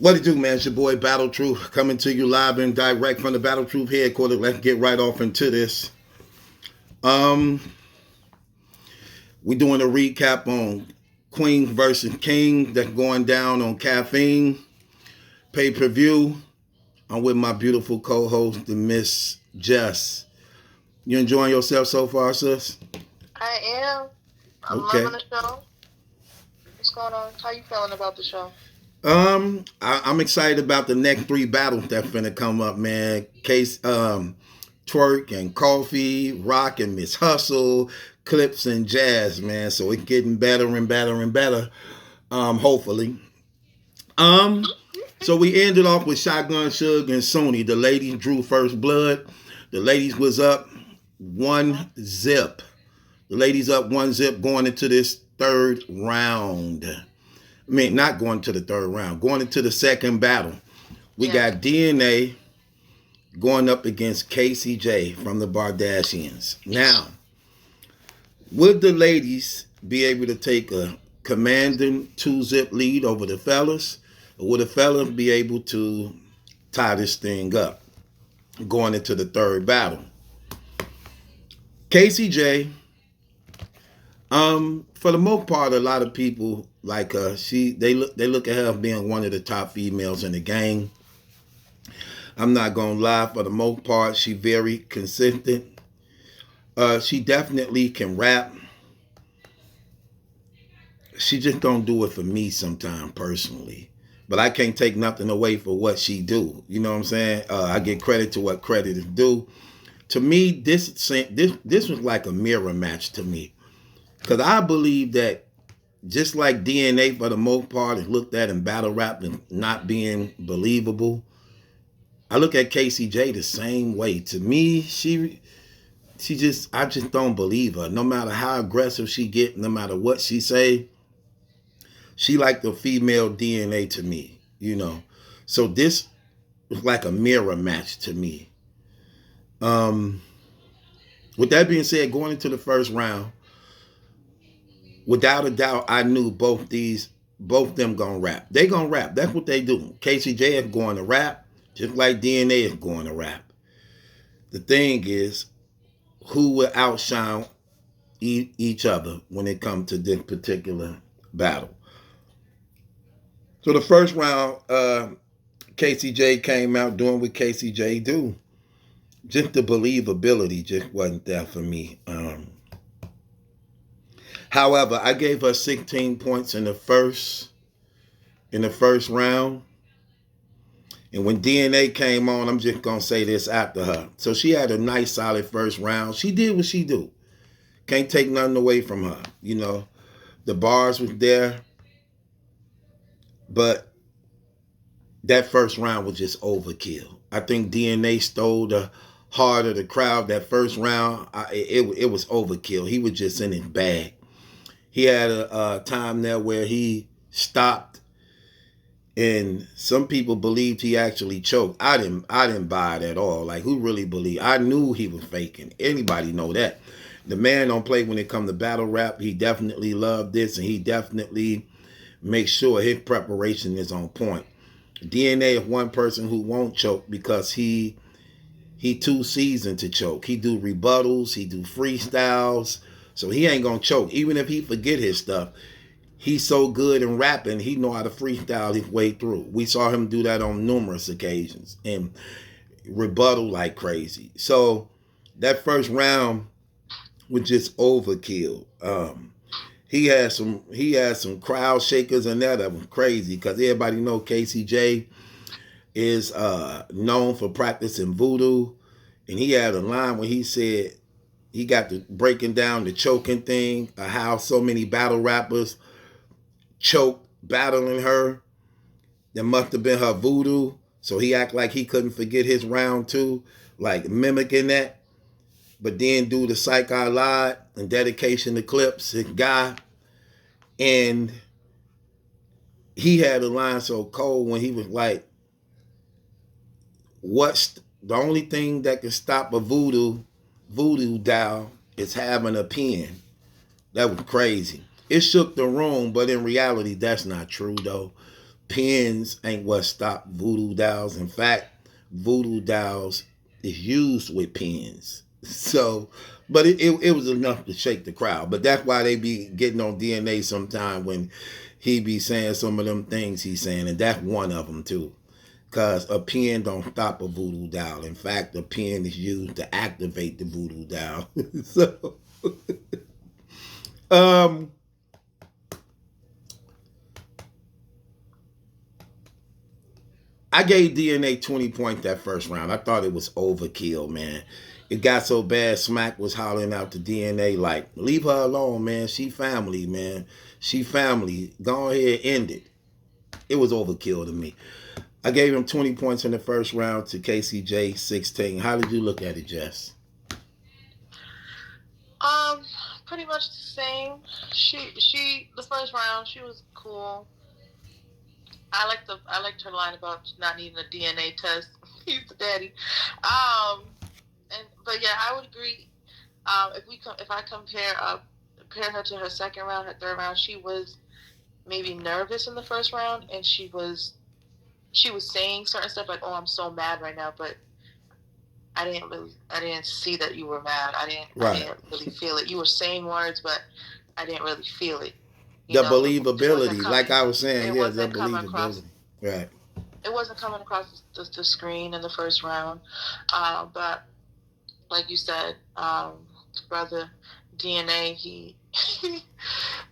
What it do, man? It's your boy Battle Truth coming to you live and direct from the Battle Truth headquarters. Let's get right off into this. Um, we doing a recap on Queen versus King that's going down on Caffeine pay-per-view. I'm with my beautiful co-host, the Miss Jess. You enjoying yourself so far, sis? I am. I'm loving the show. What's going on? How you feeling about the show? I'm excited about the next three battles that's finna come up, man. Case, Twerk and Coffee, Rock and Miss Hustle, Clips and Jazz, man. So it's getting better and better and better. Hopefully. So we ended off with Shotgun Suge and Sony. The ladies drew first blood. The ladies was up 1-0. The ladies up 1-0 going into this third round. I mean, not going to the third round, going into the second battle. We got DNA going up against Casey J from the Bardashians. Now, would the ladies be able to take a commanding 2-0 lead over the fellas? Or would the fellas be able to tie this thing up going into the third battle? Casey J, for the most part, a lot of people like her. They look at her as being one of the top females in the game. I'm not gonna lie, for the most part, she very consistent. She definitely can rap. She just don't do it for me sometimes personally. But I can't take nothing away for what she do. You know what I'm saying? I give credit to what credit is due. To me, this was like a mirror match to me. Because I believe that just like DNA for the most part is looked at in battle rap and not being believable, I look at Casey J the same way. To me, I just don't believe her. No matter how aggressive she get, no matter what she say, she like the female DNA to me, you know. So this was like a mirror match to me. With that being said, going into the first round, without a doubt, I knew both them gonna rap. They gonna rap. That's what they do. Casey J is going to rap, just like DNA is going to rap. The thing is, who will outshine each other when it comes to this particular battle? So the first round, Casey J came out doing what Casey J do. Just the believability just wasn't there for me. However, I gave her 16 points in the first round. And when DNA came on, I'm just going to say this after her. So she had a nice, solid first round. She did what she do. Can't take nothing away from her. You know, the bars was there. But that first round was just overkill. I think DNA stole the heart of the crowd. That first round, it was overkill. He was just in his bag. He had a time there where he stopped, and some people believed he actually choked. I didn't buy it at all. Like, who really believed? I knew he was faking. Anybody know that. The man don't play when it come to battle rap. He definitely loved this, and he definitely makes sure his preparation is on point. DNA is one person who won't choke because he too seasoned to choke. He do rebuttals, he do freestyles, so he ain't gonna choke. Even if he forget his stuff, he's so good in rapping, he know how to freestyle his way through. We saw him do that on numerous occasions and rebuttal like crazy. So that first round was just overkill. He had some crowd shakers in there that was crazy because everybody know Casey J is known for practicing voodoo, and he had a line where he said he got to breaking down the choking thing, how so many battle rappers choked battling her. That must have been her voodoo. So he act like he couldn't forget his round two, like mimicking that. But then do the Psych I Lied and dedication to Clips, his guy. And he had a line so cold when he was like, what's the only thing that can stop a voodoo doll is having a pen. That was crazy. It shook the room, but in reality, that's not true though. Pens ain't what stopped voodoo dolls. In fact, voodoo dolls is used with pens. So, but it was enough to shake the crowd. But that's why they be getting on DNA sometime when he be saying some of them things he's saying, and that's one of them too. Cause a pen don't stop a voodoo doll. In fact, a pen is used to activate the voodoo doll. So, um, I gave DNA 20 points that first round. I thought it was overkill, man. It got so bad, Smack was hollering out to DNA like, leave her alone, man. She family, man. She family. Go ahead, end it. It was overkill to me. I gave him 20 points in the first round to KCJ 16. How did you look at it, Jess? Pretty much the same. She the first round, she was cool. I liked her line about not needing a DNA test. He's the daddy. But yeah, I would agree. If I compare her to her second round, her third round, she was maybe nervous in the first round, and she was saying certain stuff like, "Oh, I'm so mad right now," but I didn't see that you were mad. I didn't really feel it. You were saying words, but I didn't really feel it. The believability, like I was saying, yeah, the believability. Right. It wasn't coming across the screen in the first round. But like you said, brother DNA, he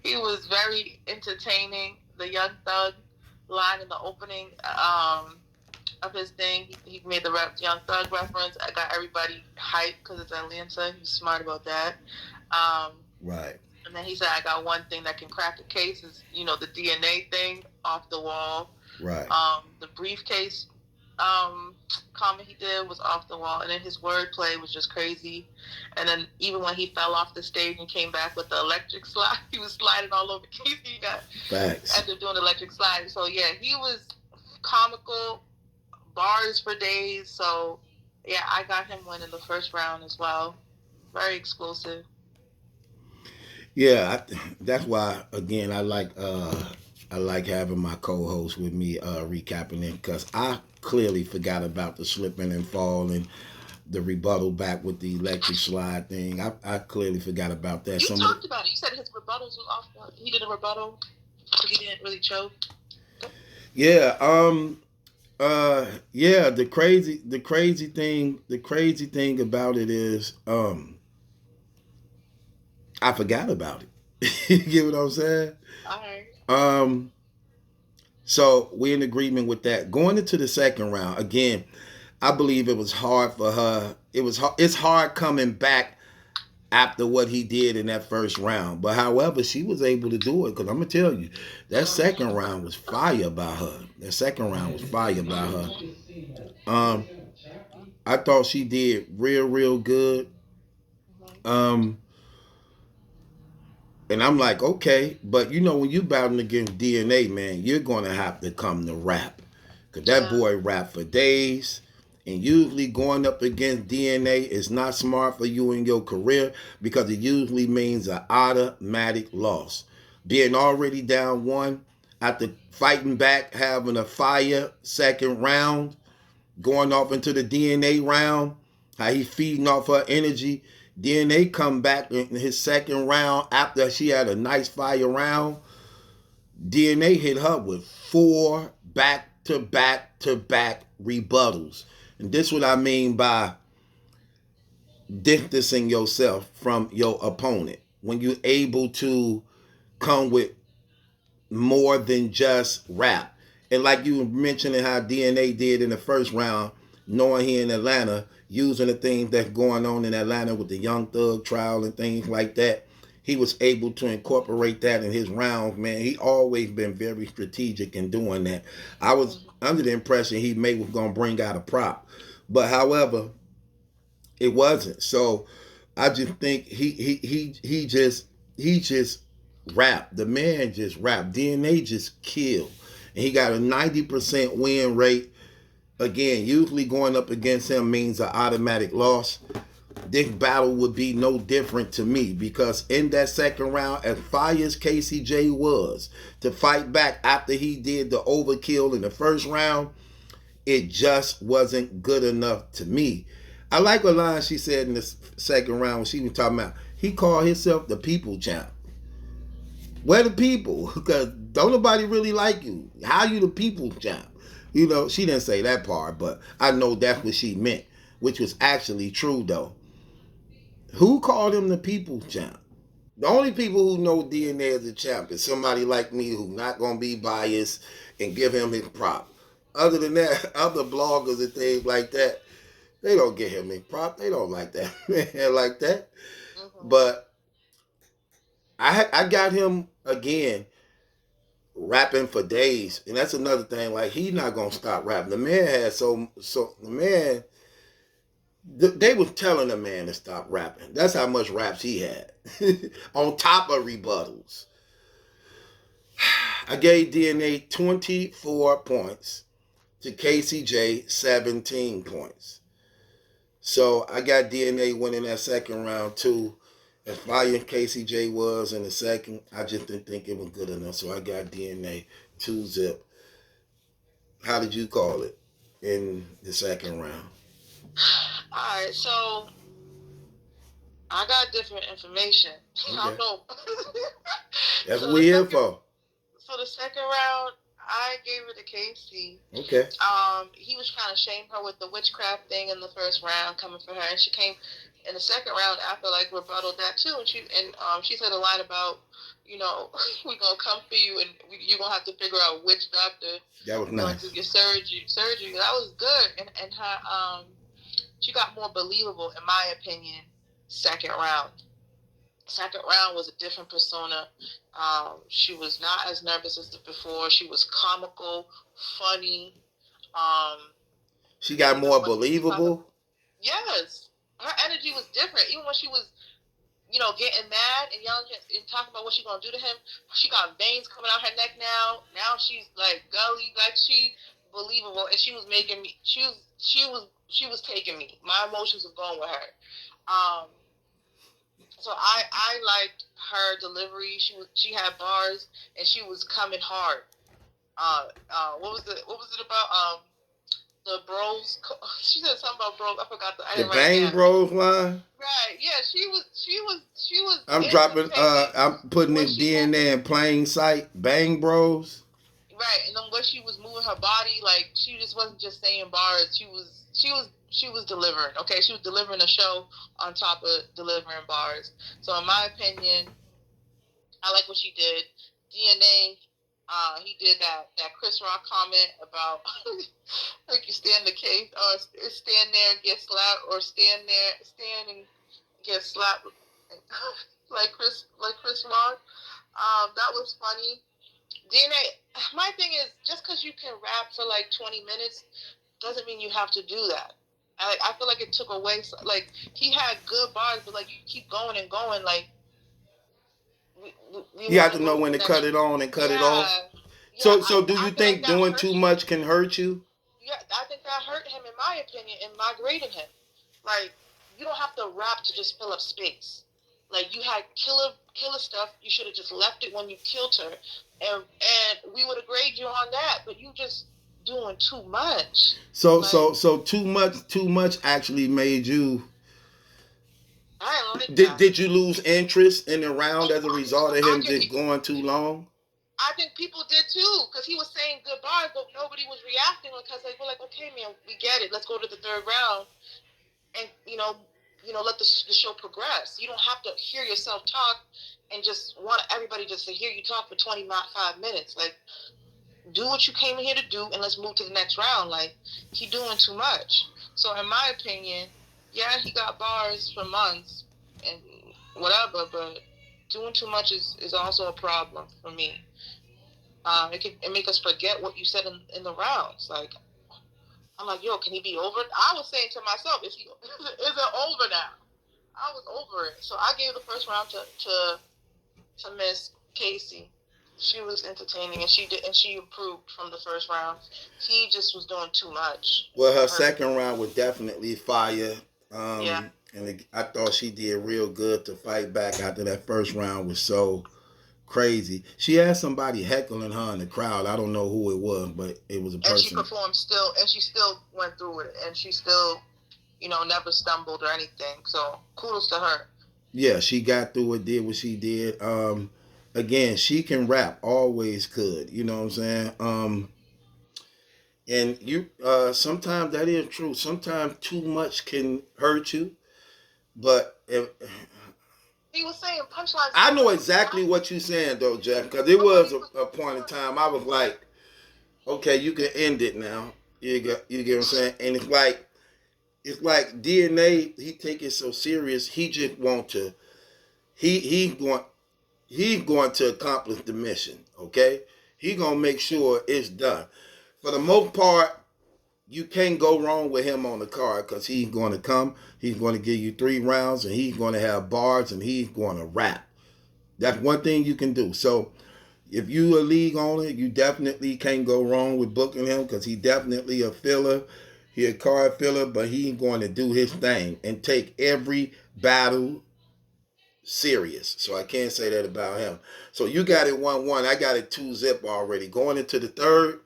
he was very entertaining. The Young Thug line in the opening of his thing, he made the Young Thug reference. I got everybody hyped because it's Atlanta. He's smart about that. Right. And then he said, I got one thing that can crack a case is, the DNA thing off the wall. Right. The briefcase comment he did was off the wall. And then his wordplay was just crazy. And then even when he fell off the stage and came back with the electric slide, he was sliding all over Casey. He got ended up doing electric slide. So, yeah, he was comical, bars for days. So, yeah, I got him winning the first round as well. Very explosive. Yeah, that's why again I like having my co-host with me recapping it because I clearly forgot about the slipping and falling, the rebuttal back with the electric slide thing. I clearly forgot about that. You talked about it. You said his rebuttals was off. He did a rebuttal, so he didn't really choke. Yeah. Yeah. The crazy thing about it is I forgot about it. You get what I'm saying? All right. So we're in agreement with that. Going into the second round, again, I believe it was hard for her. It's hard coming back after what he did in that first round. But however, she was able to do it because I'm gonna tell you, that second round was fire by her. I thought she did real good. And I'm like, okay, but when you battling against DNA, man, you're gonna have to come to rap, cause that boy rap for days, and usually going up against DNA is not smart for you in your career because it usually means an automatic loss. Being already down one after fighting back, having a fire second round, going off into the DNA round, how he feeding off her energy. DNA come back in his second round after she had a nice fire round. DNA hit her with 4 back-to-back rebuttals. And this is what I mean by distancing yourself from your opponent. When you're able to come with more than just rap. And like you were mentioning how DNA did in the first round, knowing he in Atlanta, using the things that's going on in Atlanta with the Young Thug trial and things like that, he was able to incorporate that in his rounds, man. He always been very strategic in doing that. I was under the impression he may was going to bring out a prop. But however, it wasn't. So I just think he just rapped. The man just rapped. DNA just killed. And he got a 90% win rate. Again, usually going up against him means an automatic loss. this battle would be no different to me, because in that second round, as fire as Casey J was to fight back after he did the overkill in the first round, it just wasn't good enough to me. I like a line she said in the second round when she was talking about he called himself the people champ. Where the people? Because don't nobody really like you. How you the people champ? You know, she didn't say that part, but I know that's what she meant, which was actually true though. Who called him the people champ? The only people who know DNA as a champ is somebody like me who's not gonna be biased and give him his prop. Other than that, other bloggers and things like that, they don't give him his prop. They don't like that man like that. But I got him again rapping for days, and that's another thing. Like, he's not gonna stop rapping. The man had the man. They was telling the man to stop rapping. That's how much raps he had, on top of rebuttals. I gave DNA 24 points to Casey J 17 points. So I got DNA winning that second round too. As fire Casey J was in the second, I just didn't think it was good enough. So I got DNA 2-zip. How did you call it in the second round? Alright, so I got different information. Okay. I don't know. That's what we're here for. So the second round, I gave it to Casey. Okay. He was trying to shame her with the witchcraft thing in the first round, coming for her, and she came in the second round. I feel like rebutted that too, and she said a line about, you know, we're gonna come for you, and you're gonna have to figure out which doctor. That was nice. To get surgery. That was good, and her she got more believable in my opinion. Second round was a different persona. She was not as nervous as before. She was comical, funny. She got more believable. Yes, her energy was different. Even when she was, you know, getting mad and yelling and talking about what she's gonna do to him, she got veins coming out her neck now. Now she's like gully, like she believable, and she was making me. She was taking me. My emotions were going with her. So I liked her delivery. She had bars and she was coming hard. What was it about? The bros. She said something about bros. I forgot the Bang Bros line. Right. Yeah. She was. I'm dropping. I'm putting this DNA in plain sight. Bang Bros. Right, and then when she was moving her body, like she just wasn't just saying bars. She was delivering. Okay, she was delivering a show on top of delivering bars. So in my opinion, I like what she did. DNA, he did that Chris Rock comment about like you stand the case or stand there and get slapped, or stand and get slapped like Chris Rock. That was funny. DNA, my thing is, just because you can rap for like 20 minutes doesn't mean you have to do that. I feel like it took away, like, he had good bars, but like, you keep going and going, like, you have to know when to cut it on and cut it off. Yeah, so do you think doing too much can hurt you? Yeah, I think that hurt him, in my opinion, in my grading him. Like, you don't have to rap to just fill up space. Like, you had killer stuff. You should have just left it when you killed her, and we would have graded you on that. But you just doing too much. So too much actually made you. I don't like that. Did you lose interest in the round as a result of him just going too long? I think people did too, because he was saying good bars, but nobody was reacting because they were like, okay, man, we get it. Let's go to the third round, and let the show progress. You don't have to hear yourself talk and just want everybody just to hear you talk for 25 minutes. Like, do what you came in here to do, and let's move to the next round. Like, he doing too much. So in my opinion, yeah, he got bars for months and whatever, but doing too much is also a problem for me. It make us forget what you said in the rounds. Like, I'm like, yo, can he be over it? I was saying to myself, is it over now? I was over it. So I gave the first round to Miss Casey. She was entertaining, and she improved from the first round. He just was doing too much. Well, her second round was definitely fire. Yeah. And I thought she did real good to fight back after that first round was so crazy. She had somebody heckling her in the crowd. I don't know who it was, but it was a person. And she performed still, and she still went through it, and she still, never stumbled or anything. So kudos to her. Yeah, she got through it, did what she did. Again, she can rap, always could. You know what I'm saying? And you sometimes that is true. Sometimes too much can hurt you. But if, he was saying punchlines. I know exactly what you're saying though, Jeff, because it was a point in time I was like, okay, you can end it now. You get what I'm saying? And it's like DNA. He take it so serious. He just want to. He's going to accomplish the mission. Okay, he gonna make sure it's done. For the most part, you can't go wrong with him on the card because he's going to come. He's going to give you 3 rounds, and he's going to have bars, and he's going to rap. That's one thing you can do. So if you a league owner, you definitely can't go wrong with booking him because he definitely a filler. He a card filler, but he's going to do his thing and take every battle serious. So I can't say that about him. So you got it 1-1. I got it 2-zip already. Going into the third,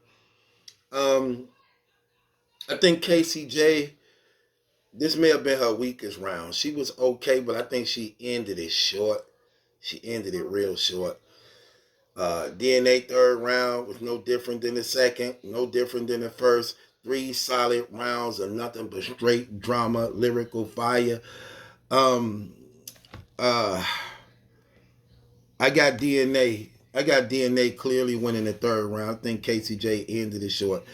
I think KCJ, this may have been her weakest round. She was okay, but I think she ended it short. She ended it real short. DNA third round was no different than the second, no different than the first. 3 solid rounds of nothing but straight drama, lyrical fire. Um, uh, I got DNA. I got DNA clearly winning the third round. I think KCJ ended it short,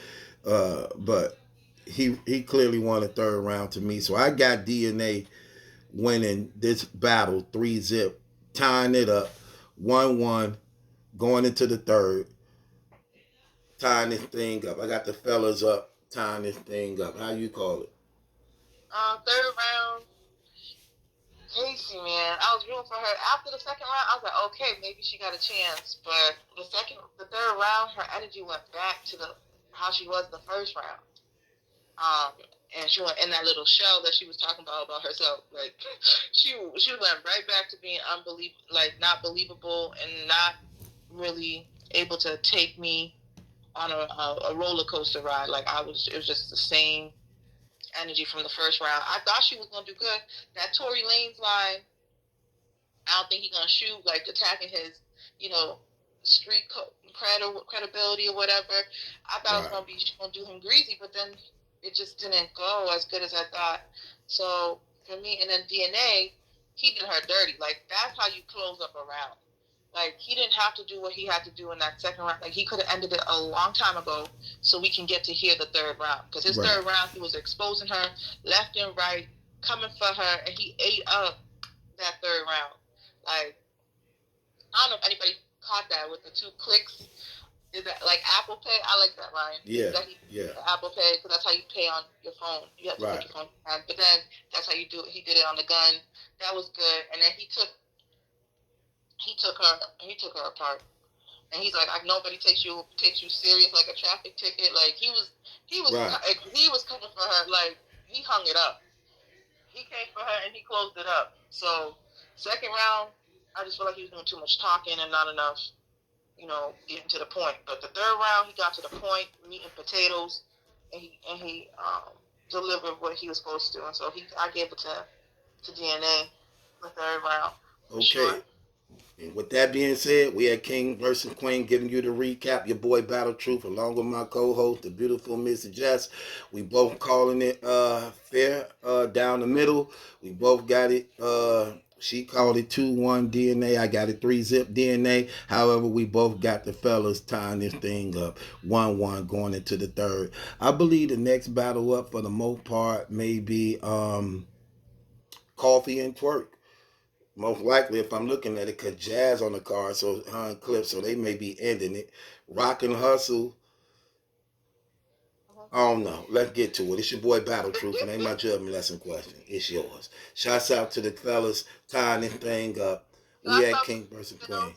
but he clearly won the third round to me. So I got DNA winning this battle 3-zip, tying it up 1-1, going into the third, tying this thing up. I got the fellas up, tying this thing up. How you call it? Third round, Casey, man, I was rooting for her. After the second round, I was like, okay, maybe she got a chance. But the third round, her energy went back to how she was the first round. And she went in that little shell that she was talking about herself. Like she went right back to being not believable and not really able to take me on a roller coaster ride. It was just the same energy from the first round. I thought she was gonna do good. That Tory Lanez line, I don't think he's gonna shoot like attacking his, street credibility or whatever. I thought it was gonna do him greasy, but then it just didn't go as good as I thought. So for me, and then DNA, he did her dirty. Like that's how you close up a round. Like he didn't have to do what he had to do in that second round. Like he could have ended it a long time ago, so we can get to hear the third round. Because his third round, he was exposing her left and right, coming for her, and he ate up that third round. Like I don't know if anybody caught that with the 2 clicks. Is that like Apple Pay? I like that line. Yeah, Apple Pay, because that's how you pay on your phone. You have to put your phone on. But then that's how you do it. He did it on the gun. That was good. And then he took her apart. And he's like nobody takes you serious like a traffic ticket. Like he was coming for her. Like he hung it up. He came for her and he closed it up. So second round, I just feel like he was doing too much talking and not enough, getting to the point. But the third round, he got to the point, meat and potatoes, and he delivered what he was supposed to. And so I gave it to DNA the third round. Okay. Sure. And with that being said, we had King versus Queen giving you the recap. Your boy Battle Truth, along with my co-host, the beautiful Mrs. Jess. We both calling it fair down the middle. We both got it. She called it 2-1 DNA. I got it 3-zip DNA. However, we both got the fellas tying this thing up 1-1 going into the third. I believe the next battle up for the most part may be Coffee and Twerk. Most likely, if I'm looking at it, because Jazz on the card, so her and Cliff, so they may be ending it. Rock and Hustle. I don't know. Let's get to it. It's your boy Battle Truth, and ain't my judgment lesson question. It's yours. Shouts out to the fellas tying this thing up. We had King versus Queen.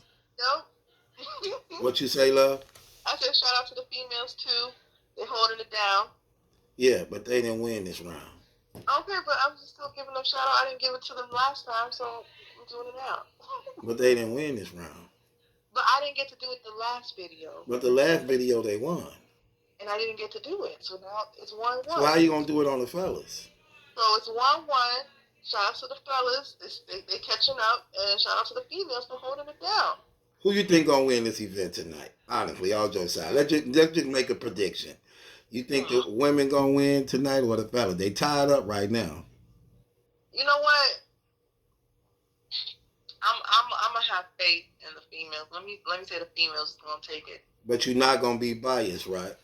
What you say, love? I said shout out to the females too. They're holding it down. Yeah, but they didn't win this round. Okay, but I'm just still giving them shout out. I didn't give it to them last time, so I'm doing it now. But they didn't win this round. But I didn't get to do it the last video. But the last video they won. And I didn't get to do it. So now it's 1-1. So how you gonna do it on the fellas? So it's 1-1. Shout out to the fellas. They catching up. And shout out to the females for holding it down. Who you think gonna win this event tonight? Honestly, all jokes aside. Let's just make a prediction. You think the women gonna win tonight or the fellas? They tied up right now. You know what? I'm gonna have faith in the females. Let me say the females is gonna take it. But you're not gonna be biased, right?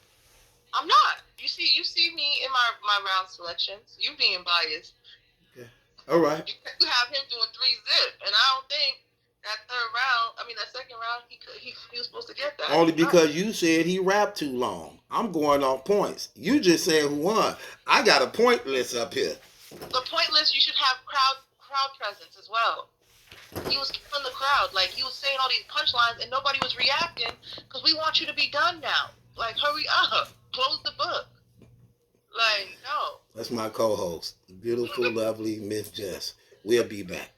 I'm not. You see me in my round selections. You being biased. Okay. All right. You have him doing 3-zip, and I don't think that second round, he was supposed to get that. Only because you said he rapped too long. I'm going off points. You just said who won. I got a point list up here. The point list, you should have crowd presence as well. He was killing the crowd. Like, he was saying all these punchlines, and nobody was reacting because we want you to be done now. Like, hurry up. Close the book. Like, no. That's my co-host, beautiful, lovely Miss Jess. We'll be back.